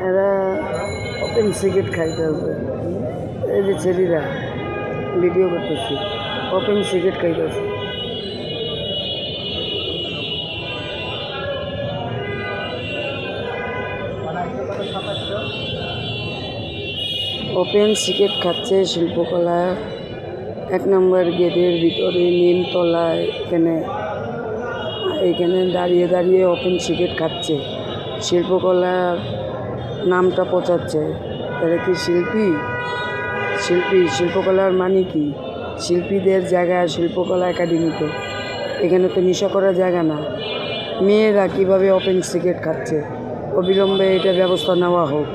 এরা open cigarette খাইতে হবে। এই যে ছেলেরা ভিডিও করতেছি, ওপেন সিগারেট খাইতেছে। ওপেন সিগারেট খাচ্ছে শিল্পকলা 1 নম্বর গেটের ভিতরে নিমতলায়। এখানে দাঁড়িয়ে দাঁড়িয়ে ওপেন সিগারেট খাচ্ছে, শিল্পকলার নামটা পচাচ্ছে। এরা কি শিল্পী? শিল্পকলার মানে কি? শিল্পীদের জায়গা শিল্পকলা একাডেমিতে, এখানে তো নেশা করার জায়গা না। মেয়েরা কীভাবে ওপেন সিগারেট খাচ্ছে? অবিলম্বে এটা ব্যবস্থা নেওয়া হোক।